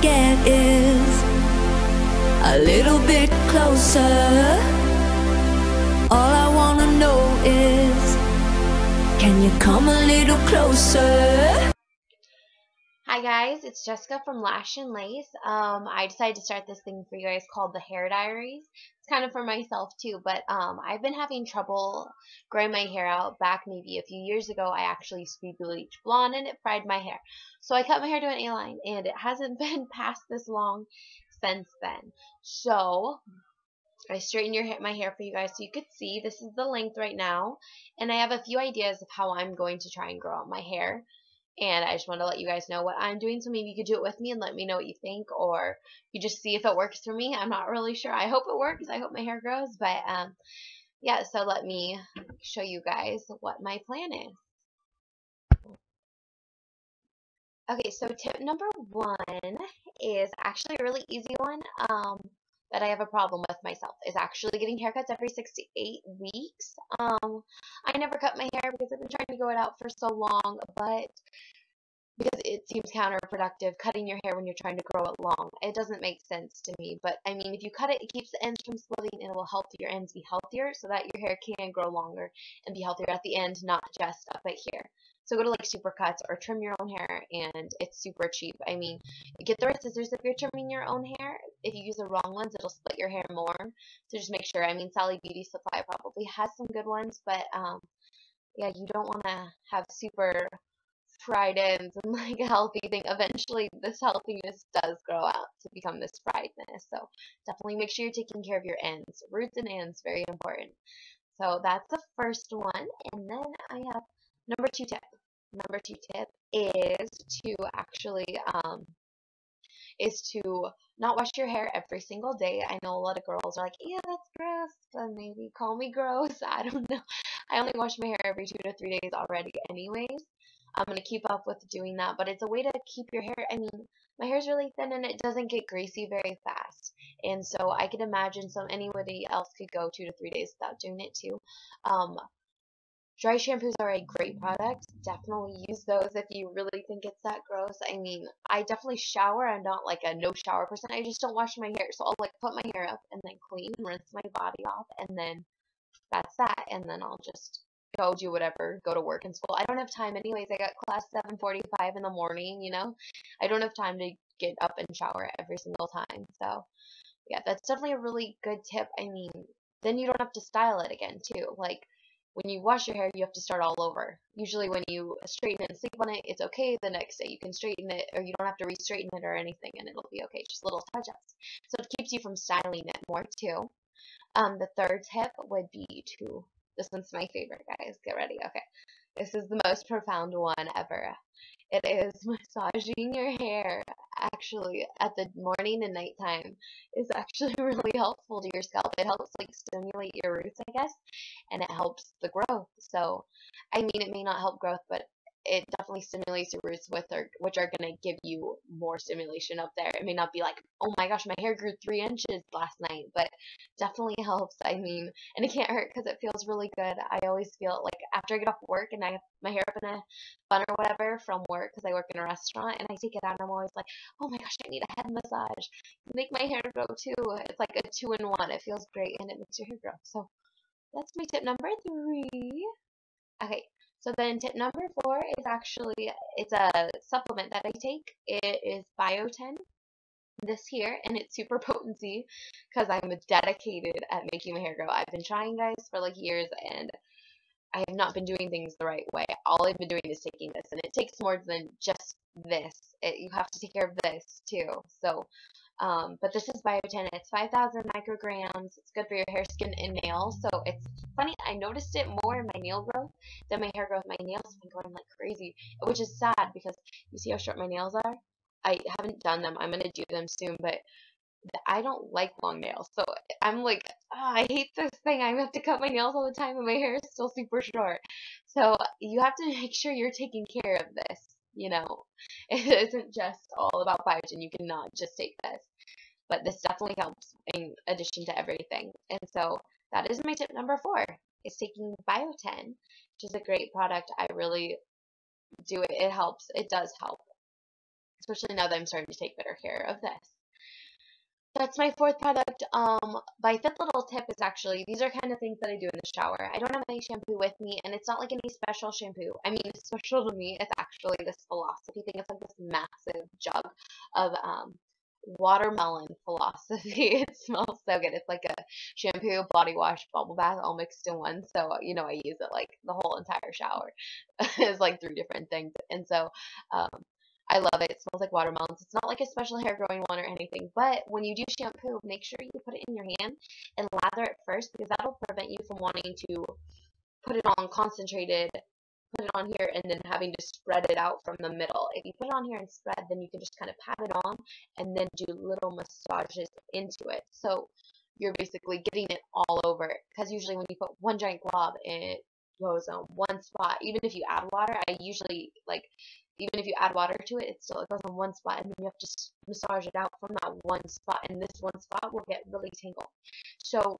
get is a little bit closer. All I wanna know is, can you come a little closer? Hi guys, it's Jessica from LashAndLace. I decided to start this thing for you guys called the Hair Diaries. It's kind of for myself too, but I've been having trouble growing my hair out. Back maybe a few years ago, I actually speed bleached blonde and it fried my hair. So I cut my hair to an A-line, and it hasn't been past this long since then. So I straightened my hair for you guys so you could see. This is the length right now, and I have a few ideas of how I'm going to try and grow out my hair. And I just want to let you guys know what I'm doing, so maybe you could do it with me and let me know what you think, or you just see if it works for me. I'm not really sure. I hope it works. I hope my hair grows, but yeah, so let me show you guys what my plan is. Okay, so tip number 1 is actually a really easy one that I have a problem with myself, is actually getting haircuts every 6 to 8 weeks. I never cut my hair because I've been trying to grow it out for so long, but because it seems counterproductive cutting your hair when you're trying to grow it long. It doesn't make sense to me, but I mean, if you cut it, it keeps the ends from splitting, and it will help your ends be healthier so that your hair can grow longer and be healthier at the end, not just up at here. So go to like Supercuts or trim your own hair, and it's super cheap. I mean, get the right scissors if you're trimming your own hair. If you use the wrong ones, it'll split your hair more. So just make sure. I mean, Sally Beauty Supply probably has some good ones, but yeah, you don't want to have super fried ends and like a healthy thing. Eventually, this healthiness does grow out to become this friedness. So definitely make sure you're taking care of your ends. Roots and ends, very important. So that's the first one, and then I have number 2 tip. Number 2 tip is to actually not wash your hair every single day. I know a lot of girls are like, yeah, that's gross, but maybe call me gross. I don't know. I only wash my hair every 2 to 3 days already anyways. I'm going to keep up with doing that, but it's a way to keep your hair, I mean, my hair's really thin and it doesn't get greasy very fast, and so I can imagine anybody else could go 2 to 3 days without doing it too. Dry shampoos are a great product. Definitely use those if you really think it's that gross. I mean, I definitely shower. I'm not like a no shower person. I just don't wash my hair. So I'll like put my hair up and then clean, rinse my body off, and then that's that. And then I'll just go do whatever, go to work and school. I don't have time anyways. I got class 7:45 in the morning, you know. I don't have time to get up and shower every single time. So yeah, that's definitely a really good tip. I mean, then you don't have to style it again too. Like, when you wash your hair, you have to start all over. Usually when you straighten and sleep on it, it's okay. The next day you can straighten it, or you don't have to re-straighten it or anything, and it'll be okay. Just little touch-ups. So it keeps you from styling it more too. The third tip would be this one's my favorite, guys. Get ready. Okay. This is the most profound one ever. It is massaging your hair. Actually, at the morning and nighttime is actually really helpful to your scalp. It helps like stimulate your roots, I guess, and it helps the growth. So, I mean, it may not help growth, but it definitely stimulates your roots, which are going to give you more stimulation up there. It may not be like, oh my gosh, my hair grew 3 inches last night, but definitely helps. I mean, and it can't hurt because it feels really good. I always feel like after I get off work and I have my hair up in a bun or whatever from work, because I work in a restaurant, and I take it out, and I'm always like, oh my gosh, I need a head massage. Make my hair grow too. It's like a 2-in-1. It feels great, and it makes your hair grow. So that's my tip number 3. Okay. So then tip number 4 is actually, it's a supplement that I take. It is Biotin, this here, and it's super potency because I'm dedicated at making my hair grow. I've been trying, guys, for like years, and I have not been doing things the right way. All I've been doing is taking this, and it takes more than just this. You have to take care of this too. So, but this is Biotin. It's 5,000 micrograms. It's good for your hair, skin, and nails. So it's funny, I noticed it more in my nail growth than my hair growth. My nails have been growing like crazy, which is sad because you see how short my nails are? I haven't done them. I'm going to do them soon, but I don't like long nails. So I'm like, oh, I hate this thing. I have to cut my nails all the time, and my hair is still super short. So you have to make sure you're taking care of this. You know, it isn't just all about Biotin. You cannot just take this. But this definitely helps in addition to everything. And so that is my tip number 4, is taking Biotin, which is a great product. I really do it. It helps. It does help. especially now that I'm starting to take better care of this. That's my fourth product. My fifth little tip is actually, these are kind of things that I do in the shower. I don't have any shampoo with me, and it's not like any special shampoo. I mean, it's special to me. It's actually this philosophy thing. It's like this massive jug of watermelon philosophy. It smells so good. It's like a shampoo, body wash, bubble bath all mixed in one. So, you know, I use it like the whole entire shower. It's like 3 different things. And so, I love it. It smells like watermelons. It's not like a special hair growing one or anything, but when you do shampoo, make sure you put it in your hand and lather it first, because that'll prevent you from wanting to put it on concentrated, put it on here, and then having to spread it out from the middle. If you put it on here and spread, then you can just kind of pat it on and then do little massages into it. So you're basically getting it all over, because usually when you put one giant glob, it goes on one spot. Even if you add water, I usually like, even if you add water to it, it goes on one spot, and then you have to massage it out from that one spot, and this one spot will get really tangled. So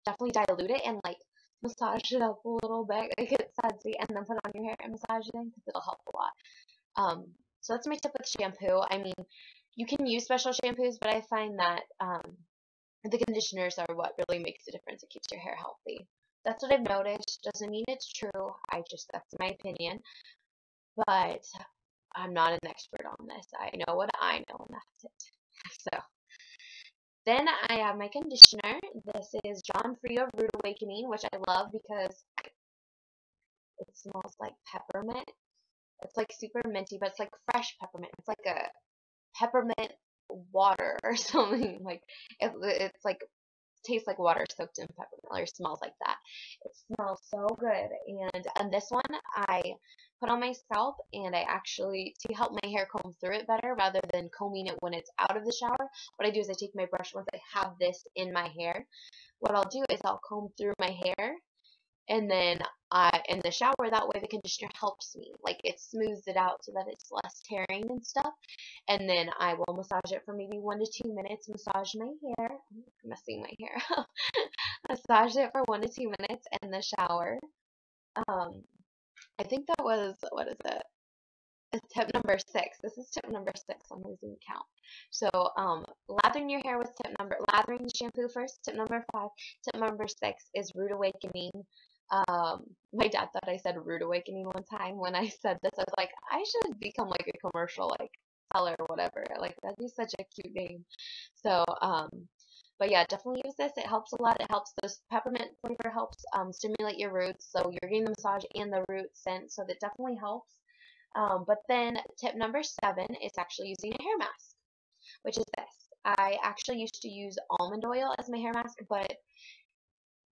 definitely dilute it and like massage it up a little bit, make it sudsy, and then put it on your hair and massage it in, because it'll help a lot. So that's my tip with shampoo. I mean, you can use special shampoos, but I find that the conditioners are what really makes a difference. It keeps your hair healthy. That's what I've noticed. Doesn't mean it's true. That's my opinion. But I'm not an expert on this. I know what I know, and that's it. So then I have my conditioner. This is John Frieda Root Awakening, which I love because it smells like peppermint. It's like super minty, but it's like fresh peppermint. It's like a peppermint water or something. Like it's like tastes like water soaked in peppermint, or smells like that. It smells so good. And this one I put on my scalp, and I actually, to help my hair comb through it better rather than combing it when it's out of the shower, what I do is I take my brush once I have this in my hair. What I'll do is I'll comb through my hair, and then in the shower, that way the conditioner helps me. Like, it smooths it out so that it's less tearing and stuff. And then I will massage it for maybe 1 to 2 minutes. Massage my hair. I'm messing my hair up. Massage it for 1 to 2 minutes in the shower. I think that was, what is it? It's tip number 6. This is tip number 6. I'm losing count. So, lathering your hair with lathering the shampoo first. Tip number 5. Tip number 6 is Root Awakening. My dad thought I said Rude Awakening one time. When I said this, I was like, I should become like a commercial, like, seller or whatever. Like, that'd be such a cute name. So, but yeah, definitely use this. It helps a lot. It helps, this peppermint flavor helps stimulate your roots. So you're getting the massage and the root scent. So that definitely helps. But then tip number 7 is actually using a hair mask, which is this. I actually used to use almond oil as my hair mask,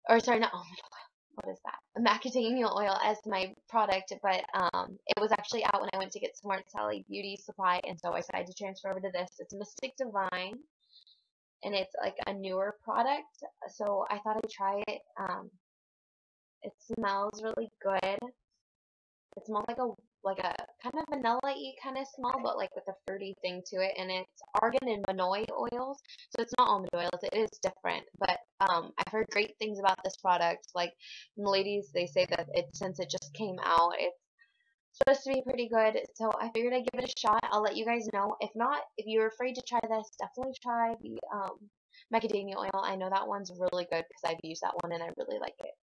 or sorry, not almond oil. What is that? Macadamia oil as my product, but it was actually out when I went to get Smart Sally beauty supply, and so I decided to transfer over to this. It's Mystic Divine, and it's like a newer product, so I thought I'd try it. It smells really good. It smells like a kind of vanilla-y kind of smell, but like with a fruity thing to it, and it's Argan and Monoi oils, so it's not almond oil. It is different, but I've heard great things about this product. Like, from the ladies, they say that since it just came out, it's supposed to be pretty good, so I figured I'd give it a shot. I'll let you guys know. If not, if you're afraid to try this, definitely try the macadamia oil. I know that one's really good because I've used that one and I really like it.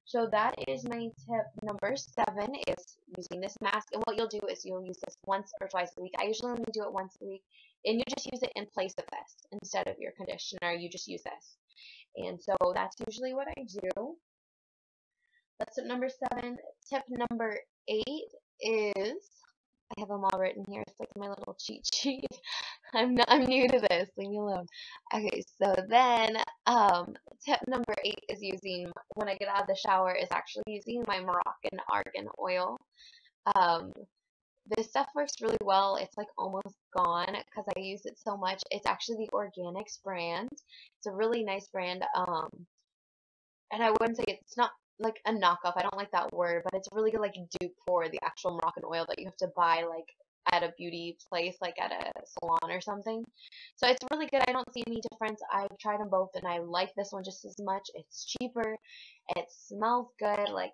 So that is my tip number 7, is using this mask. And what you'll do is you'll use this once or twice a week. I usually only do it once a week. And you just use it in place of this. Instead of your conditioner, you just use this. And so that's usually what I do. That's tip number 7. Tip number 8 is, I have them all written here. It's like my little cheat sheet. I'm new to this. Leave me alone. Okay, so then tip number 8 is using, when I get out of the shower, is actually using my Moroccan Argan oil. This stuff works really well. It's like almost gone because I use it so much. It's actually the Organics brand. It's a really nice brand. And I wouldn't say it's not like a knockoff. I don't like that word, but it's really good, like, dupe for the actual Moroccan oil that you have to buy like at a beauty place, like at a salon or something. So it's really good. I don't see any difference. I've tried them both and I like this one just as much. It's cheaper. It smells good. Like,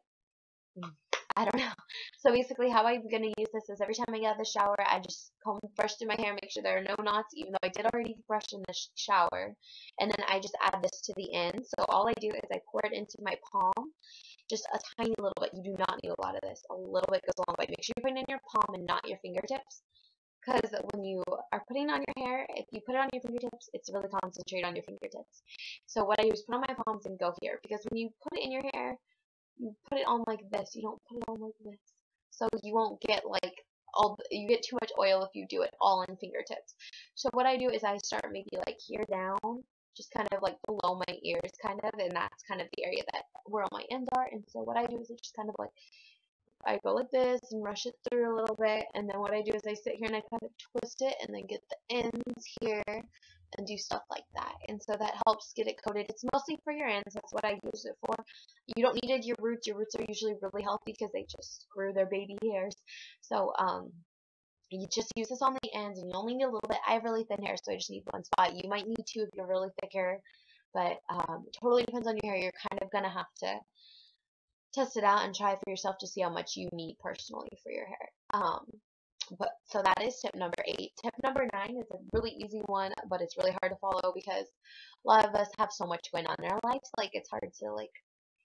I don't know. So basically how I'm going to use this is every time I get out of the shower, I just brush through my hair, make sure there are no knots, even though I did already brush in the shower. And then I just add this to the end. So all I do is I pour it into my palm, just a tiny little bit. You do not need a lot of this. A little bit goes a long way. Make sure you put it in your palm and not your fingertips. Because when you are putting on your hair, if you put it on your fingertips, it's really concentrated on your fingertips. So what I do is put on my palms and go here. Because when you put it in your hair, you put it on like this. You don't put it on like this. So you won't get like you get too much oil if you do it all in fingertips. So what I do is I start maybe like here down, just kind of like below my ears kind of, and that's kind of the area that where all my ends are. And so what I do is I just kind of like, I go like this and rush it through a little bit, and then what I do is I sit here and I kind of twist it and then get the ends here and do stuff like that. And so that helps get it coated. It's mostly for your ends. That's what I use it for. You don't need it your roots. Your roots are usually really healthy because they just grew their baby hairs. So you just use this on the ends, and you only need a little bit. I have really thin hair, so I just need one spot. You might need two if you're really thick hair, but it totally depends on your hair. You're kind of gonna have to test it out and try it for yourself to see how much you need personally for your hair. But so that is tip number 8. Tip number 9 is a really easy one, but it's really hard to follow because a lot of us have so much going on in our lives. Like it's hard to like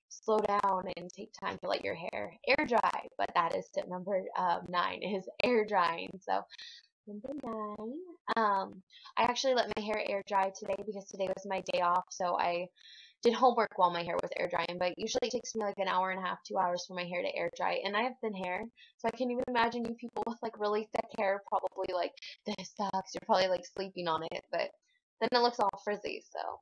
slow down and take time to let your hair air dry. But that is tip number 9 is air drying. So number 9, I actually let my hair air dry today because today was my day off. So I did homework while my hair was air drying, but usually it takes me like an hour and a half, 2 hours for my hair to air dry. And I have thin hair, so I can't even imagine you people with like really thick hair probably like, this sucks. You're probably like sleeping on it, but then it looks all frizzy. So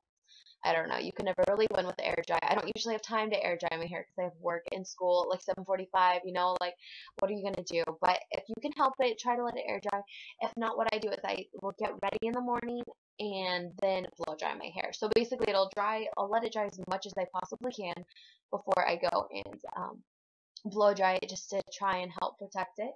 I don't know. You can never really win with the air dry. I don't usually have time to air dry my hair because I have work in school at like 7:45. You know, like what are you gonna do? But if you can help it, try to let it air dry. If not, what I do is I will get ready in the morning and then blow dry my hair. So basically, it'll dry. I'll let it dry as much as I possibly can before I go and blow dry it just to try and help protect it.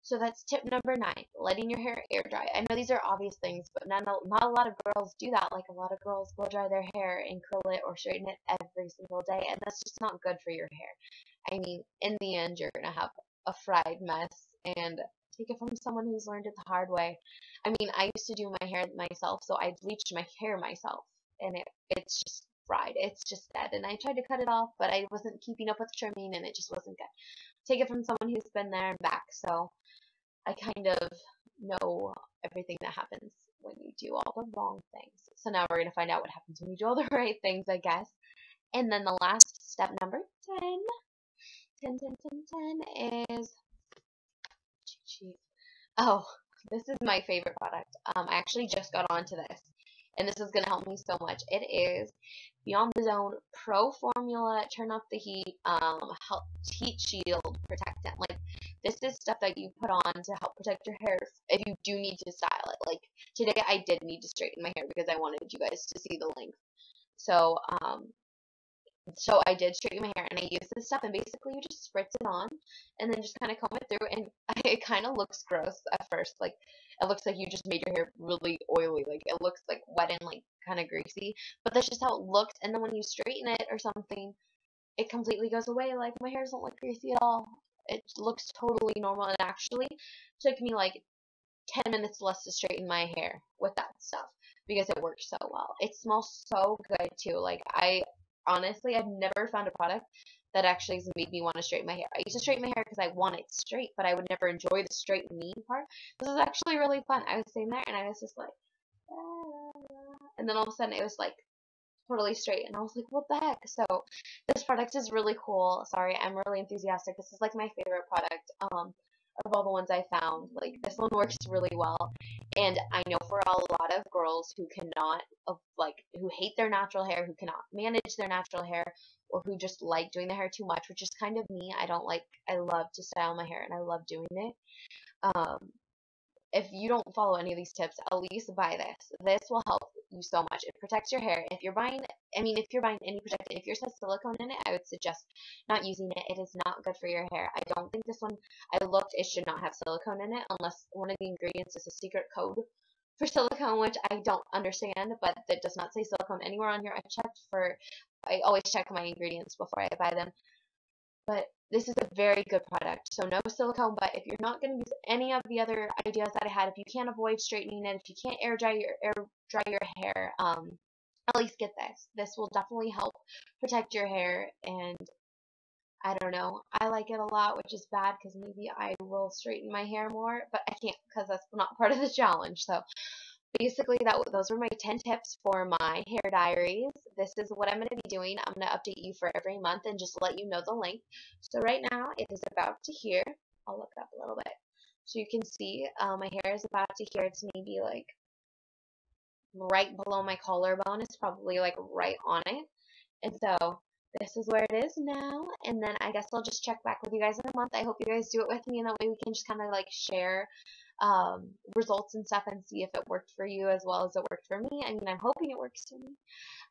So that's tip number 9, letting your hair air dry. I know these are obvious things, but not a lot of girls do that. Like a lot of girls blow dry their hair and curl it or straighten it every single day, and that's just not good for your hair. I mean, in the end, you're going to have a fried mess, and take it from someone who's learned it the hard way. I mean, I used to do my hair myself, so I bleached my hair myself, and it's just fried. It's just dead, and I tried to cut it off, but I wasn't keeping up with trimming, and it just wasn't good. Take it from someone who's been there and back, so I kind of know everything that happens when you do all the wrong things. So now we're going to find out what happens when you do all the right things, I guess. And then the last step, number 10 is, oh, this is my favorite product. I actually just got onto this, and this is going to help me so much. It is Beyond the Zone Pro Formula Turn Up the Heat Heat Shield Protectant. Like, this is stuff that you put on to help protect your hair if you do need to style it. Like, today I did need to straighten my hair because I wanted you guys to see the length. So, so I did straighten my hair, and I used this stuff, and basically you just spritz it on, and then just kind of comb it through, and it kind of looks gross at first. Like, it looks like you just made your hair really oily. Like, it looks like wet and like kind of greasy, but that's just how it looks. And then when you straighten it or something, it completely goes away. Like, my hair doesn't look greasy at all. It looks totally normal, and actually took me like 10 minutes less to straighten my hair with that stuff because it works so well. It smells so good too. Like, honestly, I've never found a product that actually has made me want to straighten my hair. I used to straighten my hair because I want it straight, but I would never enjoy the straightening part. This is actually really fun. I was sitting there and I was just like, and then all of a sudden it was like totally straight, and I was like, what the heck? So this product is really cool. Sorry, I'm really enthusiastic. This is like my favorite product of all the ones I found. Like, this one works really well, and I know for a lot of girls who cannot, who hate their natural hair, who cannot manage their natural hair, or who just like doing their hair too much, which is kind of me. I love to style my hair, and I love doing it. If you don't follow any of these tips, at least buy this. This will help you so much. It protects your hair. If you're buying any protectant, if yours has silicone in it, I would suggest not using it. It is not good for your hair. I don't think this one, I looked, it should not have silicone in it unless one of the ingredients is a secret code for silicone, which I don't understand, but that does not say silicone anywhere on here. I always check my ingredients before I buy them. But this is a very good product. So no silicone, but if you're not going to use any of the other ideas that I had, if you can't avoid straightening it, if you can't air dry your hair, at least get this. This will definitely help protect your hair, and I don't know. I like it a lot, which is bad because maybe I will straighten my hair more, but I can't because that's not part of the challenge. So basically, those were my 10 tips for my hair diaries. This is what I'm going to be doing. I'm going to update you for every month and just let you know the length. So right now, it is about to here. I'll look up a little bit. So you can see my hair is about to here. It's maybe like right below my collarbone. It's probably like right on it. And so this is where it is now. And then I guess I'll just check back with you guys in a month. I hope you guys do it with me, and that way we can just kind of like share results and stuff and see if it worked for you as well as it worked for me. I mean, I'm hoping it works for me.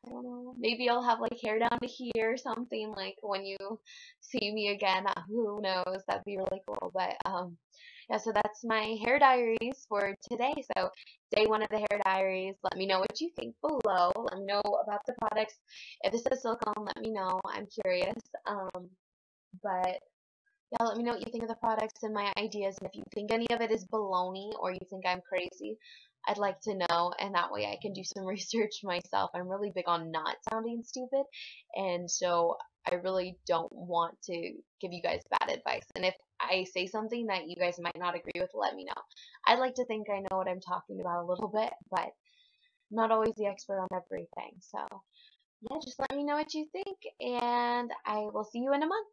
I don't know. Maybe I'll have like hair down to here or something like when you see me again. Who knows? That'd be really cool. But yeah, so that's my hair diaries for today. So day one of the hair diaries. Let me know what you think below. Let me know about the products. If this is silicone, let me know. I'm curious. But yeah, let me know what you think of the products and my ideas. And if you think any of it is baloney or you think I'm crazy, I'd like to know. And that way I can do some research myself. I'm really big on not sounding stupid. And so I really don't want to give you guys bad advice. And if I say something that you guys might not agree with, let me know. I'd like to think I know what I'm talking about a little bit, but I'm not always the expert on everything. So yeah, just let me know what you think, and I will see you in a month.